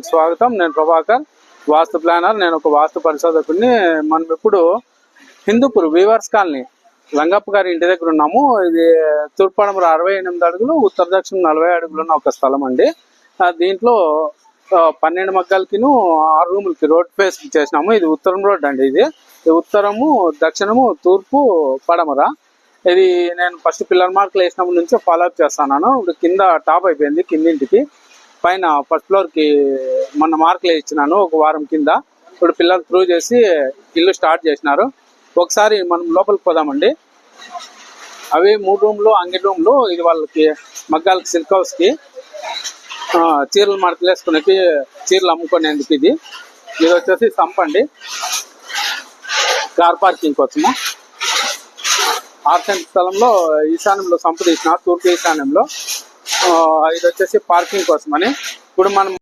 స్వాగతం. నేను ప్రభాకర్, వాస్తు ప్లానర్. నేను ఒక వాస్తు పరిశోధకుడిని. మనం ఇప్పుడు హిందూపూర్ వీవర్స్ కాలనీ రంగప్ప గారి ఇంటి దగ్గర ఉన్నాము. ఇది తూర్పుపడమర 68 అడుగులు, ఉత్తర దక్షిణం 40 అడుగులు ఉన్న ఒక స్థలం అండి. దీంట్లో 12 మగ్గాలకిను 6 రూములకి రోడ్ ఫేస్ చేసినాము. ఇది ఉత్తరం రోడ్ అండి. ఇది ఉత్తరము, దక్షిణము, తూర్పు, పడమర. ఇది నేను ఫస్ట్ పిల్లర్ మార్కులు వేసినప్పటి నుంచి ఫాలో అప్ చేస్తున్నాను. ఇప్పుడు కింద టాప్ అయిపోయింది. కిందింటికి పైన ఫస్ట్ ఫ్లోర్ కి మొన్న మార్కులు ఇచ్చినాను ఒక వారం కింద. ఇప్పుడు పిల్లలు త్రూ చేసి ఇల్లు స్టార్ట్ చేసినారు. ఒకసారి మనం లోపలికి పోదామండి. అవి 3 రూమ్లు, అంగి రూమ్లు. ఇది వాళ్ళకి మగ్గాలకి సిల్క్ హౌస్ కి చీరలు మార్కులు వేసుకునేకి, చీరలు అమ్ముకునేందుకు. ఇది వచ్చేసి సంప్ అండి, కార్ పార్కింగ్ కోసము. 6 సెంట్ స్థలంలో ఈశాన్యంలో సంపు తీసిన, తూర్పు ఈశాన్యంలో. ఇది వచ్చేసి పార్కింగ్ కోసమని. ఇప్పుడు మనం